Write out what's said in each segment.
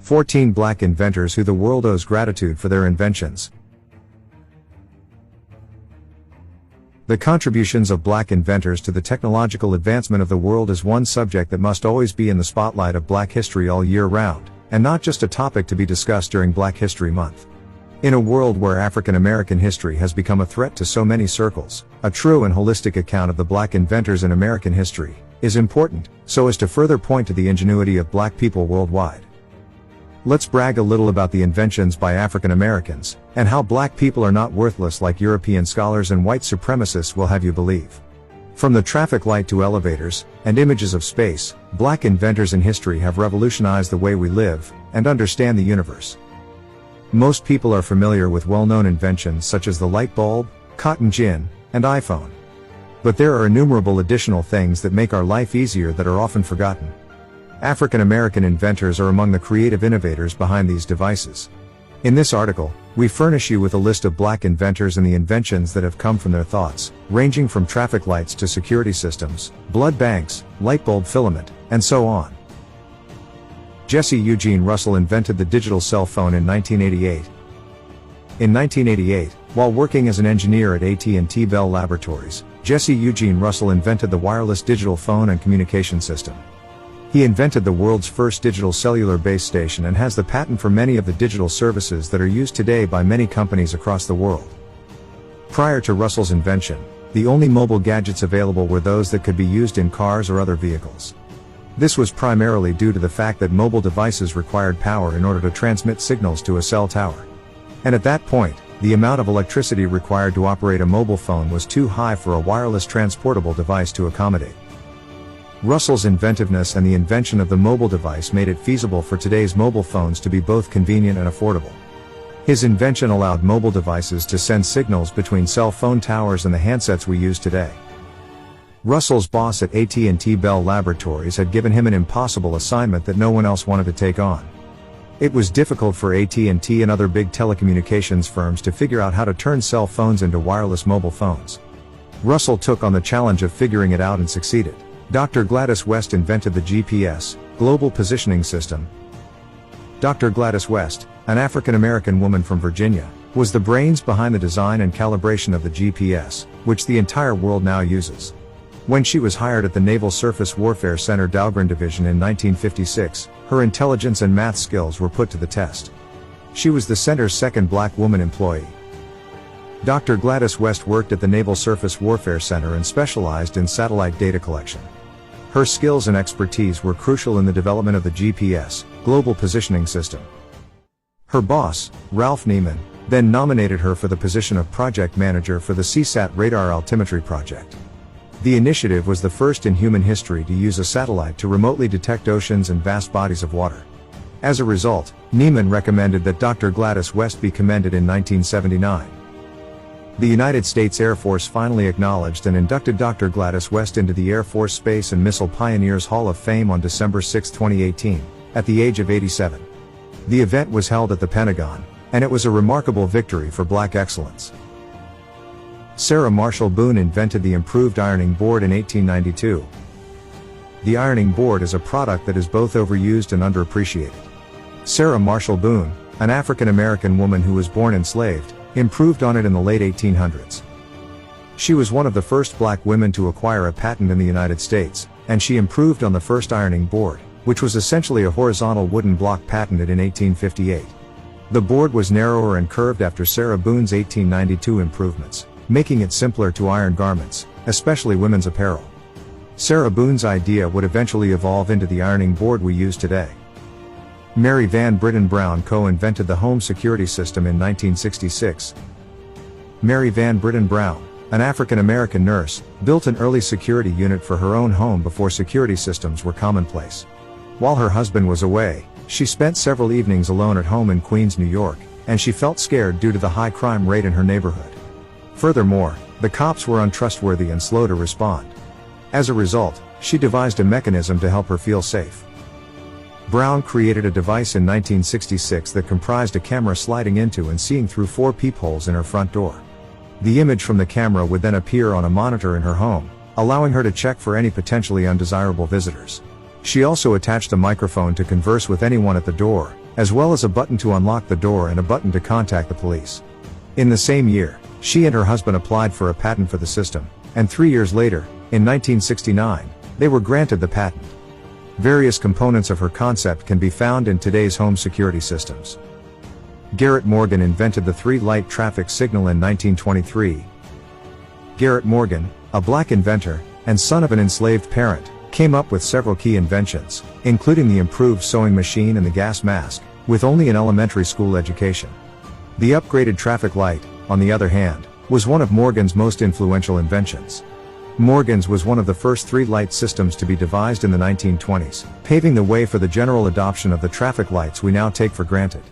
14 Black inventors who the world owes gratitude for their inventions. The contributions of Black inventors to the technological advancement of the world is one subject that must always be in the spotlight of Black history all year round, and not just a topic to be discussed during Black History Month. In a world where African American history has become a threat to so many circles, a true and holistic account of the Black inventors in American history is important, so as to further point to the ingenuity of Black people worldwide. Let's brag a little about the inventions by African Americans, and how Black people are not worthless like European scholars and white supremacists will have you believe. From the traffic light to elevators, and images of space, Black inventors in history have revolutionized the way we live, and understand the universe. Most people are familiar with well-known inventions such as the light bulb, cotton gin, and iPhone. But there are innumerable additional things that make our life easier that are often forgotten. African American inventors are among the creative innovators behind these devices. In this article, we furnish you with a list of Black inventors and the inventions that have come from their thoughts, ranging from traffic lights to security systems, blood banks, light bulb filament, and so on. Jesse Eugene Russell invented the digital cell phone in 1988. In 1988, while working as an engineer at AT&T Bell Laboratories, Jesse Eugene Russell invented the wireless digital phone and communication system. He invented the world's first digital cellular base station and has the patent for many of the digital services that are used today by many companies across the world. Prior to Russell's invention, the only mobile gadgets available were those that could be used in cars or other vehicles. This was primarily due to the fact that mobile devices required power in order to transmit signals to a cell tower. And at that point, the amount of electricity required to operate a mobile phone was too high for a wireless transportable device to accommodate. Russell's inventiveness and the invention of the mobile device made it feasible for today's mobile phones to be both convenient and affordable. His invention allowed mobile devices to send signals between cell phone towers and the handsets we use today. Russell's boss at AT&T Bell Laboratories had given him an impossible assignment that no one else wanted to take on. It was difficult for AT&T and other big telecommunications firms to figure out how to turn cell phones into wireless mobile phones. Russell took on the challenge of figuring it out and succeeded. Dr. Gladys West invented the GPS, Global Positioning System. Dr. Gladys West, an African American woman from Virginia, was the brains behind the design and calibration of the GPS, which the entire world now uses. When she was hired at the Naval Surface Warfare Center Dahlgren Division in 1956, her intelligence and math skills were put to the test. She was the center's second Black woman employee. Dr. Gladys West worked at the Naval Surface Warfare Center and specialized in satellite data collection. Her skills and expertise were crucial in the development of the GPS, Global Positioning System. Her boss, Ralph Neiman, then nominated her for the position of project manager for the CSAT radar altimetry project. The initiative was the first in human history to use a satellite to remotely detect oceans and vast bodies of water. As a result, Neiman recommended that Dr. Gladys West be commended in 1979. The United States Air Force finally acknowledged and inducted Dr. Gladys West into the Air Force Space and Missile Pioneers Hall of Fame on December 6, 2018, at the age of 87. The event was held at the Pentagon, and it was a remarkable victory for Black excellence. Sarah Marshall Boone invented the improved ironing board in 1892. The ironing board is a product that is both overused and underappreciated. Sarah Marshall Boone, an African American woman who was born enslaved, improved on it in the late 1800s. She was one of the first Black women to acquire a patent in the United States, and she improved on the first ironing board, which was essentially a horizontal wooden block patented in 1858. The board was narrower and curved after Sarah Boone's 1892 improvements, making it simpler to iron garments, especially women's apparel. Sarah Boone's idea would eventually evolve into the ironing board we use today. Mary Van Britten Brown co-invented the home security system in 1966. Mary Van Britten Brown, an African American nurse, built an early security unit for her own home before security systems were commonplace. While her husband was away, she spent several evenings alone at home in Queens, New York, and she felt scared due to the high crime rate in her neighborhood. Furthermore, the cops were untrustworthy and slow to respond. As a result, she devised a mechanism to help her feel safe. Brown created a device in 1966 that comprised a camera sliding into and seeing through 4 peepholes in her front door. The image from the camera would then appear on a monitor in her home, allowing her to check for any potentially undesirable visitors. She also attached a microphone to converse with anyone at the door, as well as a button to unlock the door and a button to contact the police. In the same year, she and her husband applied for a patent for the system, and 3 years later, in 1969, they were granted the patent. Various components of her concept can be found in today's home security systems. Garrett Morgan invented the 3-light traffic signal in 1923. Garrett Morgan, a black inventor, and son of an enslaved parent, came up with several key inventions, including the improved sewing machine and the gas mask, with only an elementary school education. The upgraded traffic light, on the other hand, was one of Morgan's most influential inventions. Morgan's was one of the first 3-light systems to be devised in the 1920s, paving the way for the general adoption of the traffic lights we now take for granted.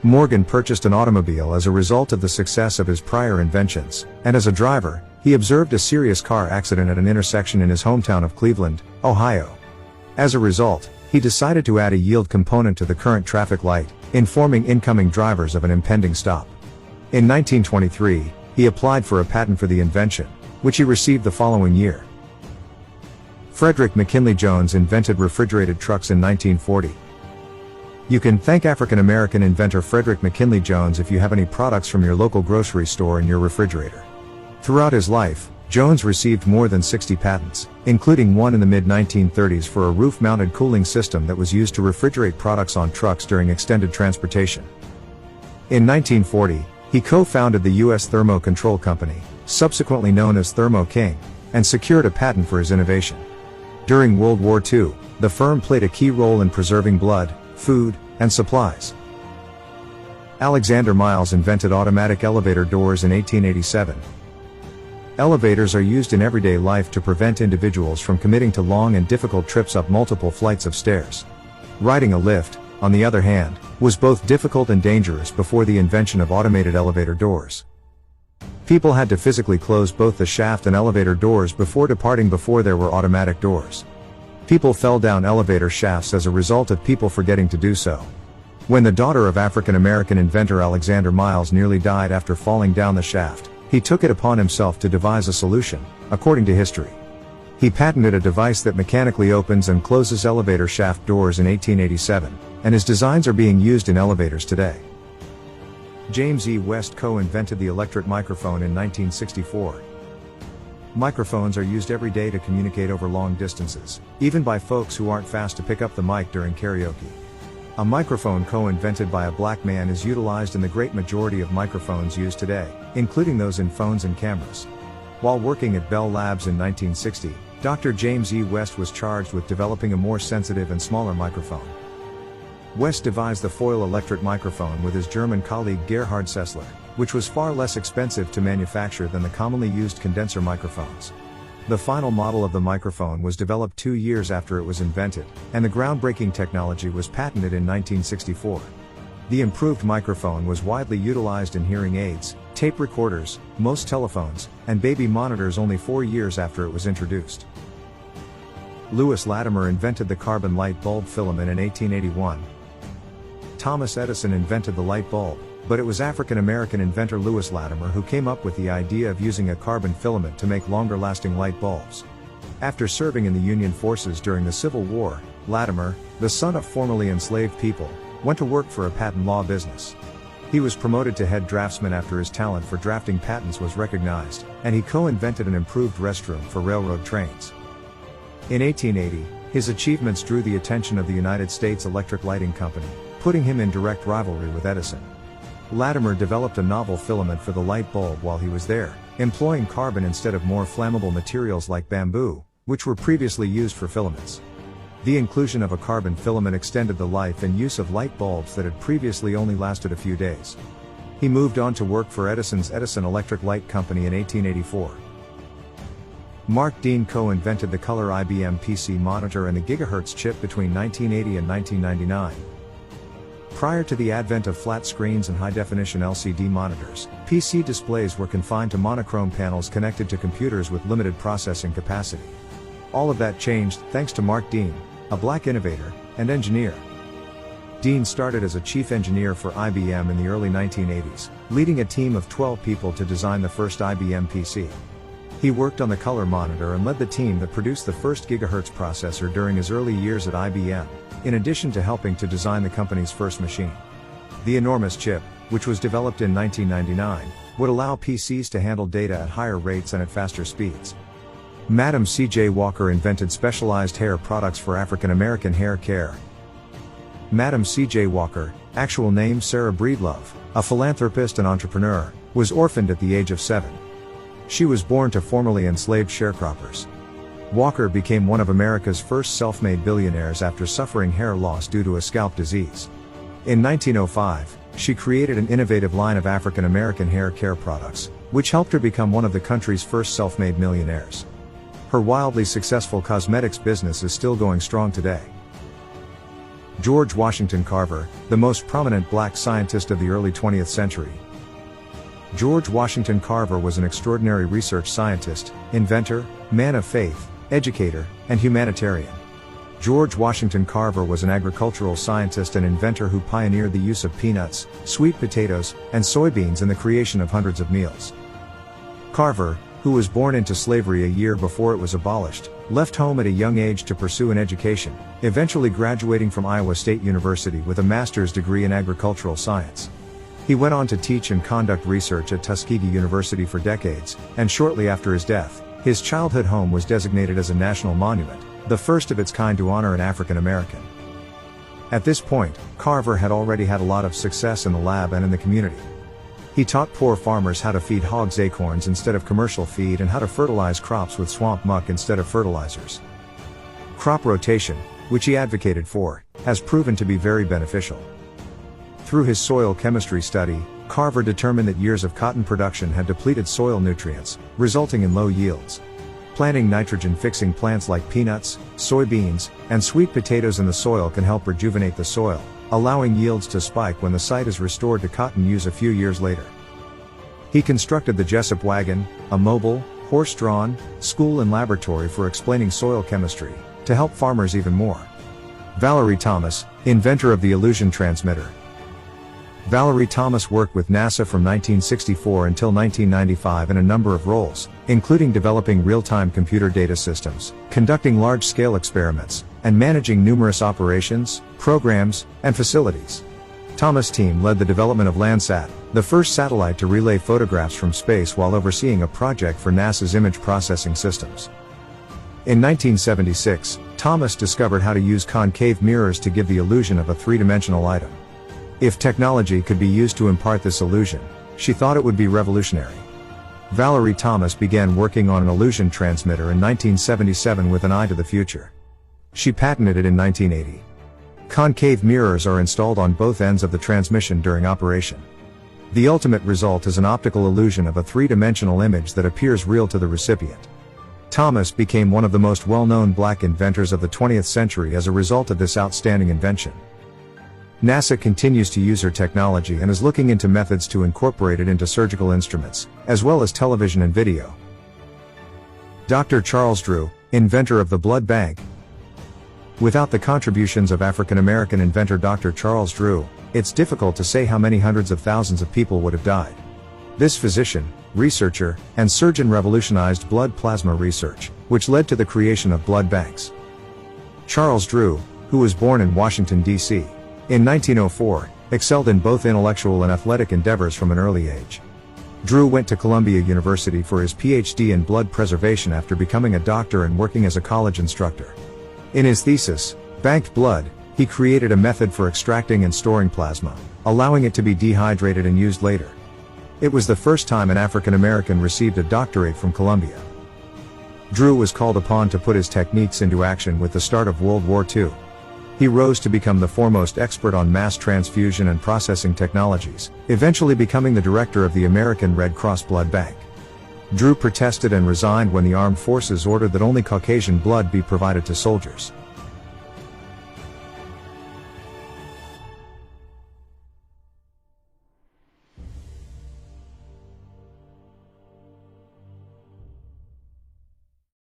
Morgan purchased an automobile as a result of the success of his prior inventions, and as a driver, he observed a serious car accident at an intersection in his hometown of Cleveland, Ohio. As a result, he decided to add a yield component to the current traffic light, informing incoming drivers of an impending stop. In 1923, he applied for a patent for the invention, which he received the following year. Frederick McKinley Jones invented refrigerated trucks in 1940. You can thank African-American inventor Frederick McKinley Jones if you have any products from your local grocery store in your refrigerator. Throughout his life, Jones received more than 60 patents, including one in the mid-1930s for a roof-mounted cooling system that was used to refrigerate products on trucks during extended transportation. In 1940, he co-founded the U.S. Thermo Control Company, subsequently known as Thermo King, and secured a patent for his innovation. During World War II, the firm played a key role in preserving blood, food, and supplies. Alexander Miles invented automatic elevator doors in 1887. Elevators are used in everyday life to prevent individuals from committing to long and difficult trips up multiple flights of stairs. Riding a lift, on the other hand, was both difficult and dangerous before the invention of automated elevator doors. People had to physically close both the shaft and elevator doors before departing before there were automatic doors. People fell down elevator shafts as a result of people forgetting to do so. When the daughter of African-American inventor Alexander Miles nearly died after falling down the shaft, he took it upon himself to devise a solution, according to history. He patented a device that mechanically opens and closes elevator shaft doors in 1887, and his designs are being used in elevators today. James E. West co-invented the electric microphone in 1964. Microphones are used every day to communicate over long distances, even by folks who aren't fast to pick up the mic during karaoke. A microphone co-invented by a black man is utilized in the great majority of microphones used today, including those in phones and cameras. While working at Bell Labs in 1960, Dr. James E. West was charged with developing a more sensitive and smaller microphone. West devised the foil electric microphone with his German colleague Gerhard Sessler, which was far less expensive to manufacture than the commonly used condenser microphones. The final model of the microphone was developed 2 years after it was invented, and the groundbreaking technology was patented in 1964. The improved microphone was widely utilized in hearing aids, tape recorders, most telephones, and baby monitors only 4 years after it was introduced. Lewis Latimer invented the carbon light bulb filament in 1881. Thomas Edison invented the light bulb, but it was African-American inventor Lewis Latimer who came up with the idea of using a carbon filament to make longer-lasting light bulbs. After serving in the Union forces during the Civil War, Latimer, the son of formerly enslaved people, went to work for a patent law business. He was promoted to head draftsman after his talent for drafting patents was recognized, and he co-invented an improved restroom for railroad trains. In 1880, his achievements drew the attention of the United States Electric Lighting Company, putting him in direct rivalry with Edison. Latimer developed a novel filament for the light bulb while he was there, employing carbon instead of more flammable materials like bamboo, which were previously used for filaments. The inclusion of a carbon filament extended the life and use of light bulbs that had previously only lasted a few days. He moved on to work for Edison's Edison Electric Light Company in 1884. Mark Dean co-invented the color IBM PC monitor and the gigahertz chip between 1980 and 1999. Prior to the advent of flat screens and high-definition LCD monitors, PC displays were confined to monochrome panels connected to computers with limited processing capacity. All of that changed thanks to Mark Dean, a black innovator and engineer. Dean started as a chief engineer for IBM in the early 1980s, leading a team of 12 people to design the first IBM PC. He worked on the color monitor and led the team that produced the first gigahertz processor during his early years at IBM, in addition to helping to design the company's first machine. The enormous chip, which was developed in 1999, would allow PCs to handle data at higher rates and at faster speeds. Madam C.J. Walker invented specialized hair products for African American hair care. Madam C.J. Walker, actual name Sarah Breedlove, a philanthropist and entrepreneur, was orphaned at the age of 7. She was born to formerly enslaved sharecroppers. Walker became one of America's first self-made billionaires after suffering hair loss due to a scalp disease. In 1905, she created an innovative line of African American hair care products, which helped her become one of the country's first self-made millionaires. Her wildly successful cosmetics business is still going strong today. George Washington Carver, the most prominent black scientist of the early 20th century. George Washington Carver was an extraordinary research scientist, inventor, man of faith, educator, and humanitarian. George Washington Carver was an agricultural scientist and inventor who pioneered the use of peanuts, sweet potatoes, and soybeans in the creation of hundreds of meals. Carver, who was born into slavery a year before it was abolished, left home at a young age to pursue an education, eventually graduating from Iowa State University with a master's degree in agricultural science. He went on to teach and conduct research at Tuskegee University for decades, and shortly after his death, his childhood home was designated as a national monument, the first of its kind to honor an African American. At this point, Carver had already had a lot of success in the lab and in the community. He taught poor farmers how to feed hogs acorns instead of commercial feed and how to fertilize crops with swamp muck instead of fertilizers. Crop rotation, which he advocated for, has proven to be very beneficial. Through his soil chemistry study, Carver determined that years of cotton production had depleted soil nutrients, resulting in low yields. Planting nitrogen-fixing plants like peanuts, soybeans, and sweet potatoes in the soil can help rejuvenate the soil, allowing yields to spike when the site is restored to cotton use a few years later. He constructed the Jessup wagon, a mobile, horse-drawn, school and laboratory for explaining soil chemistry, to help farmers even more. Valerie Thomas, inventor of the illusion transmitter. Valerie Thomas worked with NASA from 1964 until 1995 in a number of roles, including developing real-time computer data systems, conducting large-scale experiments, and managing numerous operations, programs, and facilities. Thomas' team led the development of Landsat, the first satellite to relay photographs from space while overseeing a project for NASA's image processing systems. In 1976, Thomas discovered how to use concave mirrors to give the illusion of a three-dimensional item. If technology could be used to impart this illusion, she thought it would be revolutionary. Valerie Thomas began working on an illusion transmitter in 1977 with an eye to the future. She patented it in 1980. Concave mirrors are installed on both ends of the transmission during operation. The ultimate result is an optical illusion of a three-dimensional image that appears real to the recipient. Thomas became one of the most well-known black inventors of the 20th century as a result of this outstanding invention. NASA continues to use her technology and is looking into methods to incorporate it into surgical instruments, as well as television and video. Dr. Charles Drew, inventor of the blood bank. Without the contributions of African American inventor Dr. Charles Drew, it's difficult to say how many hundreds of thousands of people would have died. This physician, researcher, and surgeon revolutionized blood plasma research, which led to the creation of blood banks. Charles Drew, who was born in Washington, D.C., in 1904, excelled in both intellectual and athletic endeavors from an early age. Drew went to Columbia University for his PhD in blood preservation after becoming a doctor and working as a college instructor. In his thesis, Banked Blood, he created a method for extracting and storing plasma, allowing it to be dehydrated and used later. It was the first time an African American received a doctorate from Columbia. Drew was called upon to put his techniques into action with the start of World War II. He rose to become the foremost expert on mass transfusion and processing technologies, eventually becoming the director of the American Red Cross Blood Bank. Drew protested and resigned when the armed forces ordered that only Caucasian blood be provided to soldiers.